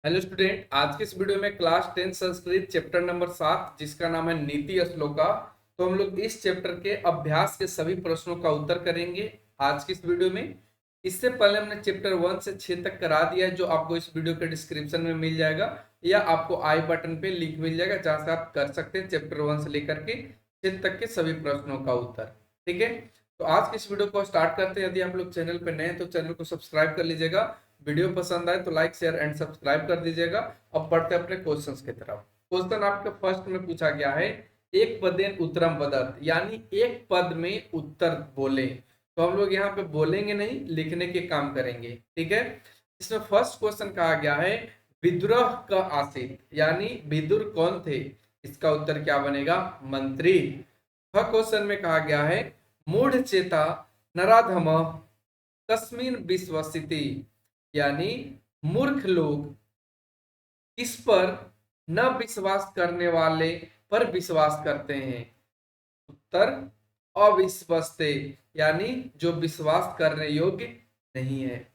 Hello student, आज के इस वीडियो में क्लास 10 संस्कृत चैप्टर नंबर 7 जिसका नाम है नीति श्लोका। तो हम लोग इस चैप्टर के अभ्यास के सभी प्रश्नों का उत्तर करेंगे आज की इस वीडियो में। इससे पहले हमने चैप्टर 1 से 6 तक करा दिया है, जो आपको इस वीडियो के डिस्क्रिप्शन में मिल जाएगा या आपको आई बटन पे लिंक मिल जाएगा, जहां से आप कर सकते हैं चैप्टर 1 से लेकर के 6 तक के सभी प्रश्नों का उत्तर। ठीक है, तो आज के इस वीडियो को स्टार्ट करते हैं। यदि आप लोग चैनल पे नए हैं तो चैनल को सब्सक्राइब कर लीजिएगा, वीडियो पसंद आए तो लाइक शेयर एंड सब्सक्राइब कर दीजिएगा। अब बढ़ते हैं अपने क्वेश्चंस की तरफ। क्वेश्चन आपके फर्स्ट में पूछा गया है, एक पदेन उत्तरम वदत, यानी एक पद में उत्तर बोले। तो हम लोग यहाँ पे बोलेंगे नहीं, लिखने के काम करेंगे। ठीक है, इसमें फर्स्ट क्वेश्चन कहा गया है विद्रोह का आसित, यानी विदुर कौन थे। इसका उत्तर क्या बनेगा? मंत्री। क्वेश्चन में कहा गया है मूढ़ चेता नराधम तस्मिन विश्वसिति, यानी मूर्ख लोग किस पर न विश्वास करने वाले पर विश्वास करते हैं। उत्तर अविश्वस्ते, यानी जो विश्वास करने योग्य नहीं है।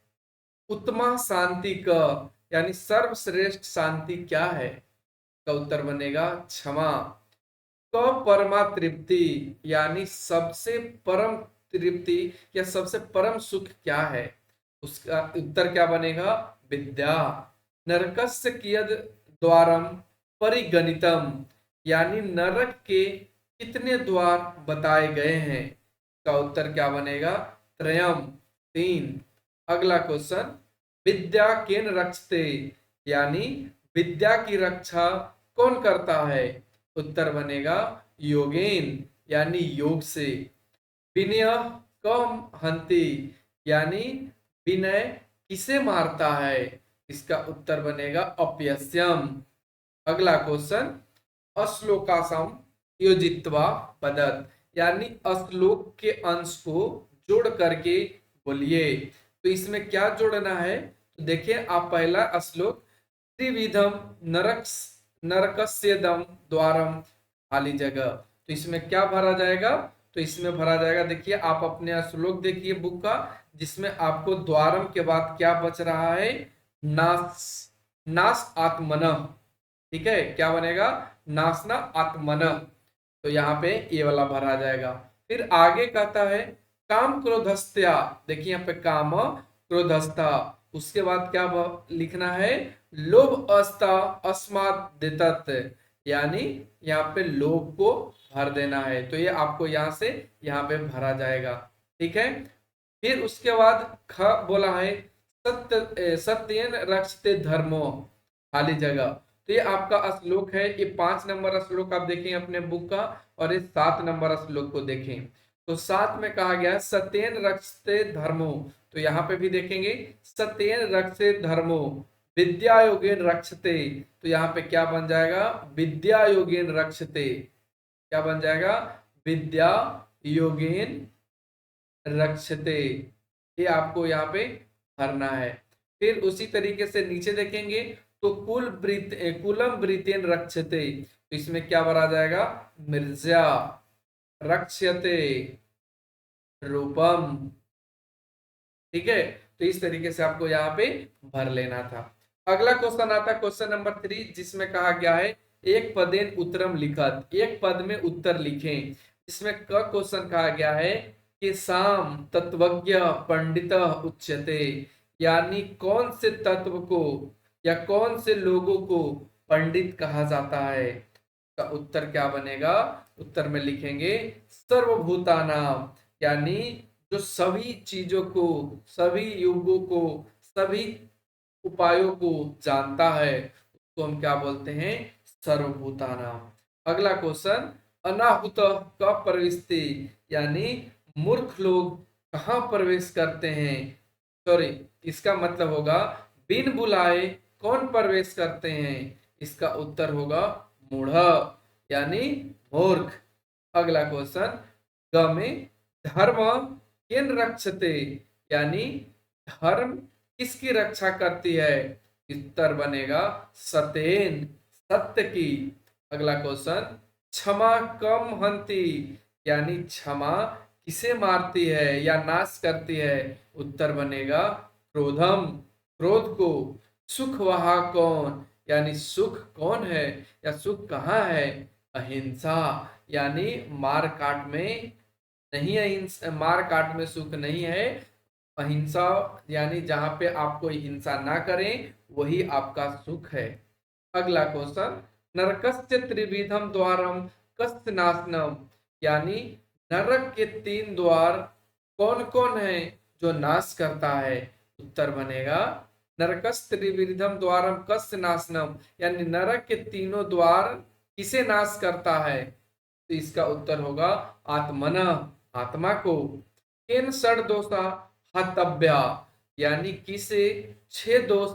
उत्तमा शांति का, यानी सर्वश्रेष्ठ शांति क्या है। का उत्तर बनेगा क्षमा। क परमा तृप्ति, यानी सबसे परम तृप्ति या सबसे परम सुख क्या है। उसका उत्तर क्या बनेगा? विद्या। नरकस्य कियद द्वारम परिगणितम, यानी नरक के कितने द्वार बताए गए हैं। का उत्तर क्या बनेगा? त्रयम, 3। अगला क्वेश्चन, विद्या केन रक्षते, यानी विद्या की रक्षा कौन करता है। उत्तर बनेगा योगेन, यानी योग से। विनय कम हंति, यानी विनय किसे मारता है। इसका उत्तर बनेगा अपयस्यम। अगला क्वेश्चन, अश्लोकासम योजित्वा पदत, यानी अश्लोक के अंश को जोड़ करके बोलिए। तो इसमें क्या जोड़ना है, तो देखिए आप पहला श्लोक त्रिविधम नरक नरकस्यदम द्वारम, खाली जगह। तो इसमें क्या भरा जाएगा, तो इसमें भरा जाएगा, देखिए आप अपने श्लोक देखिए बुक का, जिसमें आपको द्वारम के बाद क्या बच रहा है? नास, नास आत्मनः। ठीक है, क्या बनेगा? नासना आत्मनः। तो यहाँ पे ये वाला भरा जाएगा। फिर आगे कहता है काम क्रोधस्त्या, देखिए यहाँ पे काम क्रोधस्ता, उसके बाद क्या लिखना है? लोभ अस्ता अस्मात् देतत, यानी यहाँ पे लोभ को भर देना है। तो ये आपको यहाँ से यहाँ पे भरा जाएगा। ठीक है, फिर उसके बाद ख बोला है सत्येन रक्षते धर्मो, खाली जगह। तो ये आपका श्लोक है, ये 5 नंबर श्लोक आप देखें अपने बुक का, और ये 7 नंबर श्लोक को देखें। तो 7 में कहा गया सत्येन रक्षते धर्मो, तो यहाँ पे भी देखेंगे सत्येन रक्षते धर्मो विद्या योगेन रक्षते। तो यहाँ पे क्या बन जाएगा? विद्या योगेन रक्षते। क्या बन जाएगा? विद्या योगेन रक्षते। ये आपको यहाँ पे भरना है। फिर उसी तरीके से नीचे देखेंगे तो कुलम वृतेन रक्षते, तो इसमें क्या भरा जाएगा? मिर्जा रक्षते रूपम। ठीक है, तो इस तरीके से आपको यहाँ पे भर लेना था। अगला क्वेश्चन आता है क्वेश्चन नंबर 3, जिसमें कहा गया है एक पदेन उत्तरम लिखत, एक पद में उत्तर लिखें। इसमें क क्वेश्चन कहा गया है कि साम तत्वज्ञ पंडित उच्यते, यानी कौन से तत्व को या कौन से लोगों को पंडित कहा जाता है। का उत्तर क्या बनेगा? उत्तर में लिखेंगे सर्वभूतानाम, यानी जो सभी चीजों को, सभी युगों को, सभी उपायों को जानता है, उसको हम क्या बोलते हैं? सर्वभूतानाम। अगला क्वेश्चन, अनाहुत का प्रविष्टि, यानी मूर्ख लोग कहाँ प्रवेश करते हैं। सॉरी, इसका मतलब होगा बिन बुलाए कौन प्रवेश करते हैं। इसका उत्तर होगा मूढ़, यानी मूर्ख। अगला क्वेश्चन, ग में धर्म किन रक्षते, यानी धर्म किसकी रक्षा करती है। उत्तर बनेगा सतेन, सत्य की। अगला क्वेश्चन, क्षमा कम हंती, यानी क्षमा किसे मारती है या नाश करती है। उत्तर बनेगा क्रोधम, क्रोध को। सुख वहा कौन, यानी सुख कौन है या सुख कहाँ है? अहिंसा, यानी मार काट में नहीं, अहिंसा मार काट में सुख नहीं है। अहिंसा यानी जहां पे आप कोई हिंसा ना करें वही आपका सुख है। अगला क्वेश्चन, नरकस्य त्रिविधम द्वारम कस्य नाशनम, यानी नरक के 3 द्वार कौन कौन है जो नाश करता है? उत्तर बनेगा नरकस्य त्रिविधम द्वारम कस्य नाशनम, यानी नरक के तीनों द्वार किसे नाश करता है? तो इसका उत्तर होगा आत्मनः, आत्मा को। केन षड दोषा हतव्या, यानी किसे 6 दोष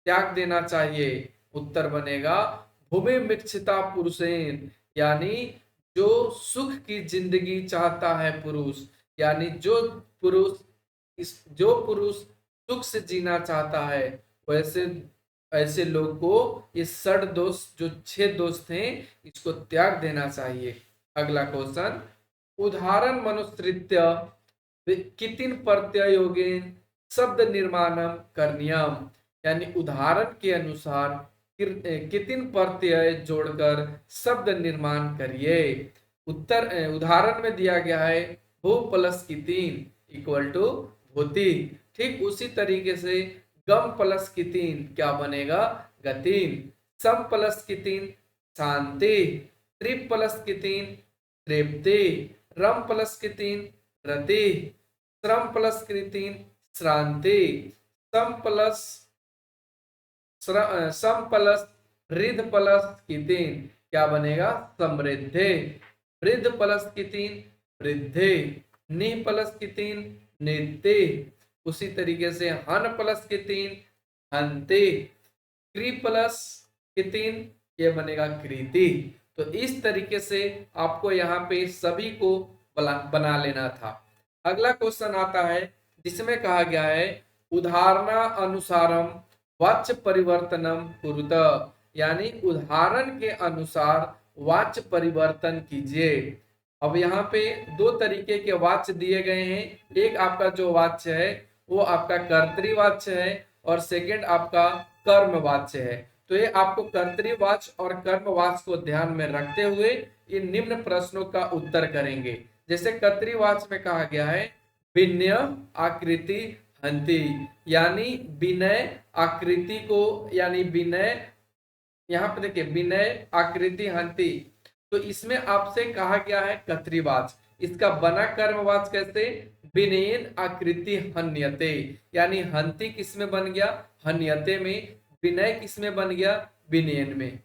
त्याग देना चाहिए? उत्तर बनेगा भूमि मिक्षिता पुरुषेन, यानी जो सुख की जिंदगी चाहता है पुरुष, यानी जो पुरुष सुख से जीना चाहता है, वैसे ऐसे लोग को ये 6 दोष, जो 6 दोष थे, इसको त्याग देना चाहिए। अगला क्वेश्चन, उदाहरण मनुसृत्य कितिन प्रत्ययोगेन शब्द निर्माणम करणीयम, यानी उदाहरण के अनुसार कितिन प्रत्यय जोड़कर शब्द निर्माण करिए? उत्तर उदाहरण में दिया गया है भू प्लस कितिन इक्वल टू भूति। ठीक उसी तरीके से गम प्लस कितिन क्या बनेगा? गतिन। सम प्लस कितिन शांति। त्रिप प्लस कितिन तृप्ति। रम प्लस कितिन रति। श्रम प्लस कितिन श्रांति। सम प्लस रिध प्लस कितिन क्या बनेगा? समृद्धि। वृद्ध प्लस कितिन वृद्धि। नि प्लस कितिन नित्य। उसी तरीके से हन प्लस कितिन हंते। क्री प्लस कितिन ये बनेगा कृति। तो इस तरीके से आपको यहाँ पे सभी को बना लेना था। अगला क्वेश्चन आता है जिसमें कहा गया है उदाहरणा अनुसारम वाच्य परिवर्तनम कुरुत, यानी उदाहरण के अनुसार वाच्य परिवर्तन कीजिए। अब यहाँ पे 2 तरीके के वाच्य दिए गए हैं। एक आपका जो वाच्य है वो आपका कर्तृवाच्य है और सेकंड आपका कर्मवाच्य है। तो ये आपको कर्तृवाच्य और कर्मवाच्य को ध्यान में रखते हुए इन निम्न प्रश्नों का उत्तर करेंगे। जैसे कर्तृवाच्य में कहा गया है विनय आकृति हंति, यानी विनय आकृति को, यानी विनय, यहाँ पे देखिए विनय आकृति हंति, तो इसमें आपसे कहा गया है कर्तृवाच्य। इसका बना कर्मवाच्य कैसे? विनयन आकृति हन्यते, यानी हंति किसमें बन गया? हन्यते में। विनय किसमें बन गया? विनयन में।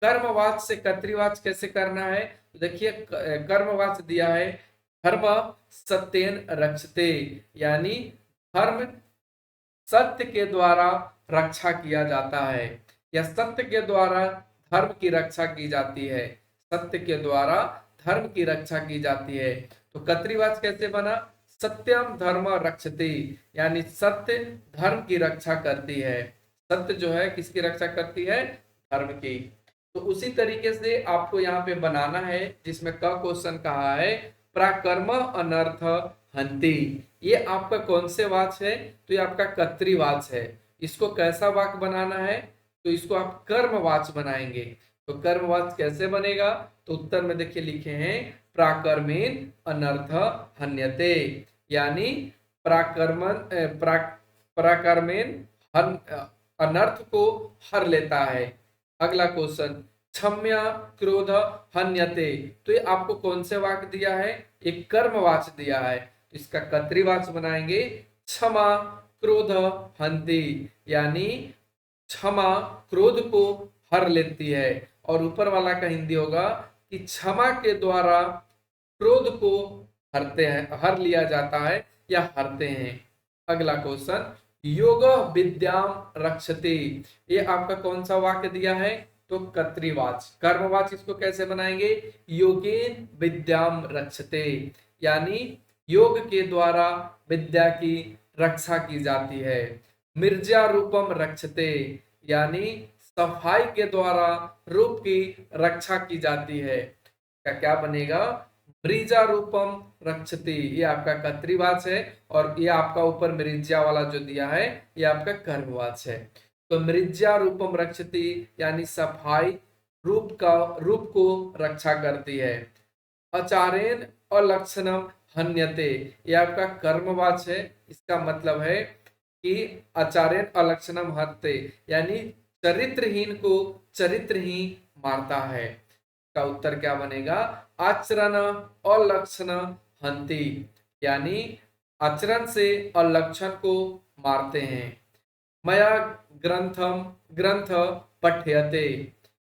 कर्मवाच्य से कर्तृवाच्य कैसे करना है? देखिए कर्मवाच्य दिया है धर्म सत्येन रक्षते, यानी धर्म सत्य के द्वारा रक्षा किया जाता है या सत्य के द्वारा धर्म की रक्षा की जाती है। सत्य के द्वारा धर्म की रक्षा की जाती है। तो कर्तृवाच्य कैसे बना? सत्यम धर्म रक्षते, यानी सत्य धर्म की रक्षा करती है। सत्य जो है किसकी रक्षा करती है? धर्म की। तो उसी तरीके से आपको यहाँ पे बनाना है जिसमें क क्वेश्चन कहा है प्राकर्म अनर्थ हंति। ये आपका कौन से वाच्य है? तो ये आपका कर्तृवाच्य है। इसको कैसा वाक्य बनाना है? तो इसको आप कर्मवाच्य बनाएंगे। तो कर्मवाच्य कैसे बनेगा? तो उत्तर में देखिए लिखे हैं प्राकर्मेन अनर्थ हन्यते, यानी प्राकर्मेन अनर्थ को हर लेता है। अगला क्वेश्चन, क्षम्या क्रोध हन्यते, तो ये आपको कौन से वाक्य दिया है? एक कर्मवाच्य दिया है। तो इसका कर्तृवाच्य बनाएंगे क्षमा क्रोध हन्ति, यानी क्षमा क्रोध को हर लेती है। और ऊपर वाला का हिंदी होगा कि क्षमा के द्वारा क्रोध को हरते हैं, हर लिया जाता है या हरते हैं। अगला क्वेश्चन, योग विद्याम रक्षते, ये आपका कौन सा वाक्य दिया है? तो कर्तृवाच्य। कर्मवाच्य इसको कैसे बनाएंगे? योगेन विद्याम रक्षते, यानी योग के द्वारा विद्या की रक्षा की जाती है। मिर्जा रूपम रक्षते, यानी सफाई के द्वारा रूप की रक्षा की जाती है। क्या बनेगा? मृजा रूपम रक्षति, ये आपका कर्तृवाच्य है और ये आपका ऊपर मृजा वाला जो दिया है ये आपका कर्मवाच्य है। तो मृज्या रूपम रक्षति यानी सफाई रूप को रक्षा करती है। आचारेण अलक्षणम हन्यते, ये आपका कर्मवाच है। इसका मतलब है कि आचारेण अलक्षणम हत्ते यानी चरित्रहीन को चरित्रहीन मारता है। का उत्तर क्या बनेगा? आचरण अलक्षण हंति यानी आचरण से अलक्षण को मारते हैं। मया ग्रंथ पठ्यते,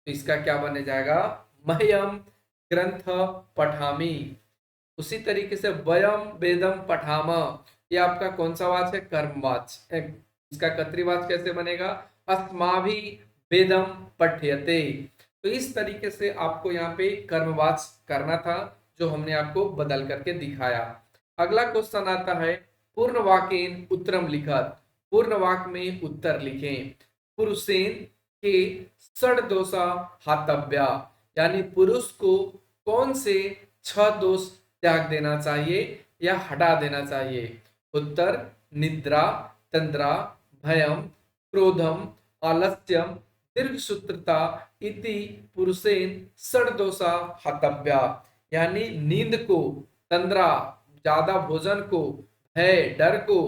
तो इसका क्या बने जाएगा? मह्यम ग्रंथ पठामि। उसी तरीके से वयम वेदम पठाम, ये आपका कौन सा वाच है? कर्मवाच। इसका कर्तृवाच कैसे बनेगा? अस्माभि वेदम पठ्यते। तो इस तरीके से आपको यहाँ पे कर्मवाच करना था, जो हमने आपको बदल करके दिखाया। अगला क्वेश्चन आता है पूर्ण वाक्येन उत्तरम लिखत, पूर्ण वाक्य में उत्तर लिखें। पुरुषेन के षड्दोषा हातव्या, यानी पुरुष को कौन से 6 दोष त्याग देना चाहिए या हटा देना चाहिए? उत्तर निद्रा, तंद्रा, भयम, क्रोधम, आलस्यम, दीर्घसूत्रता इति पुरुषेन षड्दोषा हतव्या, यानी नींद को, तंद्रा ज्यादा भोजन को, भय डर को,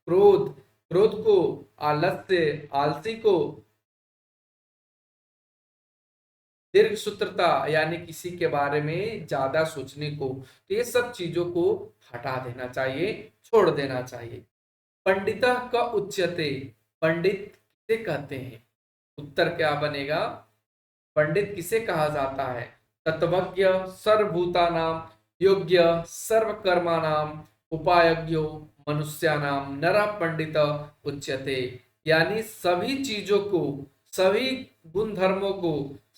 क्रोध को, आलस्य आलसी को, दीर्घ सूत्रता यानी किसी के बारे में ज्यादा सोचने को, तो ये सब चीजों को हटा देना चाहिए, छोड़ देना चाहिए। पंडितः का उच्यते, पंडित किसे कहते हैं? उत्तर क्या बनेगा? पंडित किसे कहा जाता है? तत्वज्ञ सर्वभूतानां योग्य सर्वकर्माणां उपायज्ञो मनुष्याणां नरः पंडित उच्यते, यानी सभी चीजों को, सभी गुण धर्मों को,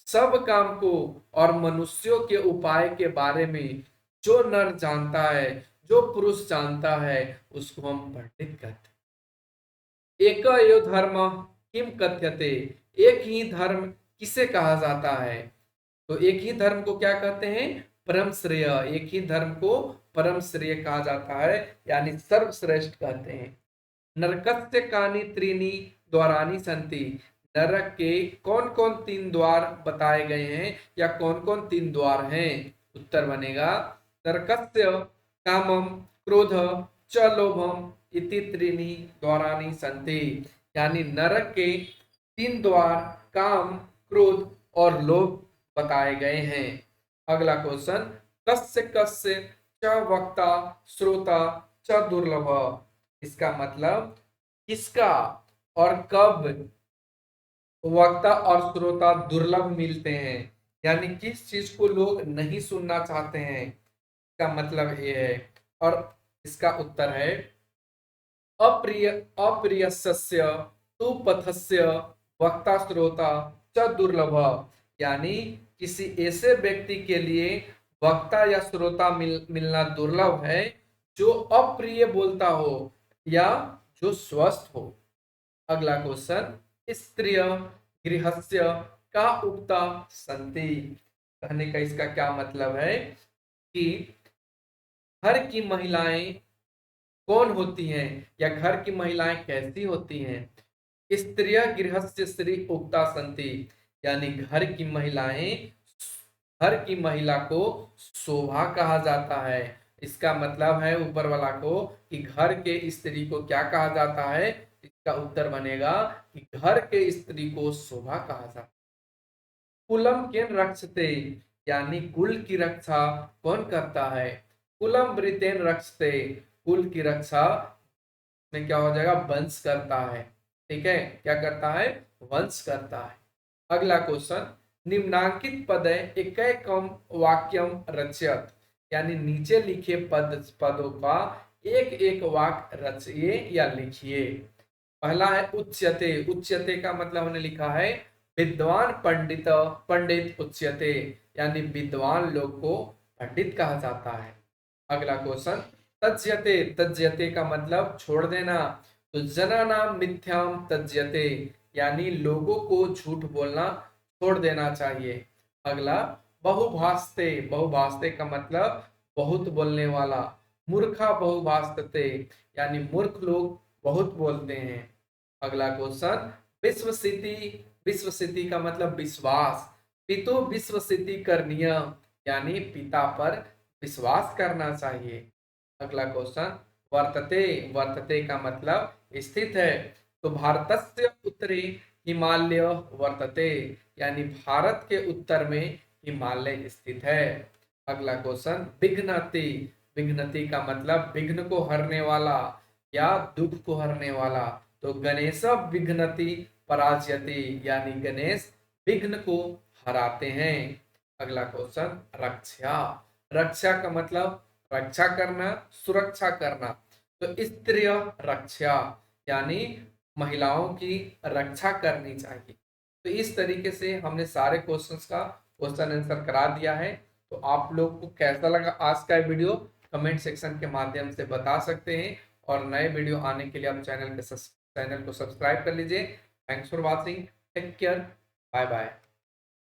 सब काम को और मनुष्यों के उपाय के बारे में जो नर जानता है, जो पुरुष जानता है, उसको हम पंडित कहते हैं। एक यो धर्म किम कथ्यते, एक ही धर्म किसे कहा जाता है? तो एक ही धर्म को क्या कहते हैं? परम श्रेय। एक ही धर्म को परम श्रेय कहा जाता है, यानी सर्वश्रेष्ठ कहते हैं। नरकस्य कानि त्रीणि द्वाराणि सन्ति, नरक के कौन कौन 3 द्वार बताए गए हैं या कौन कौन 3 द्वार हैं? उत्तर बनेगा नरकस्य कामम क्रोध च लोभम इति त्रीणि द्वाराणि सन्ति, यानी नरक के 3 द्वार काम, क्रोध और लोभ बताए गए हैं। अगला क्वेश्चन, कस्य कस्य च वक्ता श्रोता च दुर्लभ, इसका मतलब किसका और कब वक्ता और श्रोता दुर्लभ मिलते हैं, यानी किस चीज को लोग नहीं सुनना चाहते हैं, इसका मतलब ये है। और इसका उत्तर है अप्रियस्य तु पथस्य वक्ता श्रोता च दुर्लभ, यानी किसी ऐसे व्यक्ति के लिए वक्ता या श्रोता मिलना दुर्लभ है जो अप्रिय बोलता हो या जो स्वस्थ हो। अगला क्वेश्चन, स्त्रिय गृहस्य का उक्ता संति, कहने का इसका क्या मतलब है कि घर की महिलाएं कौन होती हैं या घर की महिलाएं कैसी होती हैं? स्त्रिय गृहस्य स्त्री उक्ता संति, यानी घर की महिलाएं, घर की महिला को शोभा कहा जाता है। इसका मतलब है ऊपर वाला को कि घर के स्त्री को क्या कहा जाता है? इसका उत्तर बनेगा कि घर के स्त्री को शोभा कहा जाता है। कुलम केन रक्षते, यानी कुल की रक्षा कौन करता है? कुलम वृतेन रक्षते, कुल की रक्षा में क्या हो जाएगा? वंश करता है। ठीक है, क्या करता है? वंश करता है। अगला क्वेश्चन, निम्नांकित पद एकैकम वाक्यम रचयत, यानी नीचे लिखे पदों का एक एक वाक्य रचिए या लिखिए। पहला है उच्यते, उच्यते का मतलब हमने लिखा है विद्वान पंडित उच्यते, यानी विद्वान लोग को पंडित कहा जाता है। अगला क्वेश्चन, तज्यते, तज्यते का मतलब छोड़ देना, तो जनानाम मिथ्याम तज्यते, यानी लोगों को झूठ बोलना छोड़ देना चाहिए। अगला बहुभाषते, बहुभाषते का मतलब बहुत बोलने वाला। मूर्खा बहुभाषते, यानी मूर्ख लोग बहुत बोलते हैं। अगला क्वेश्चन, विश्वसिति, विश्वसिति का मतलब विश्वास। पितो विश्वसिति करणीय, यानी पिता पर विश्वास करना चाहिए। अगला क्वेश्चन, वर्तते, वर्तते का मतलब स्थित है। तो भारतस्य उत्तरे हिमालय वर्तते, यानी भारत के उत्तर में हिमालय स्थित है। अगला क्वेश्चन, विघ्नति, विघ्नति का मतलब विघ्न को हरने वाला या दुख को हरने वाला। तो गणेश विघ्नति पराजयति, यानी गणेश विघ्न को हराते हैं। अगला क्वेश्चन, रक्षा, रक्षा का मतलब रक्षा करना, सुरक्षा करना। तो स्त्रिय रक्षा, यानी महिलाओं की रक्षा करनी चाहिए। तो इस तरीके से हमने सारे क्वेश्चंस का क्वेश्चन आंसर करा दिया है। तो आप लोग को कैसा लगा आज का वीडियो, कमेंट सेक्शन के माध्यम से बता सकते हैं। और नए वीडियो आने के लिए आप चैनल को सब्सक्राइब कर लीजिए। Thanks for watching, take care, bye bye.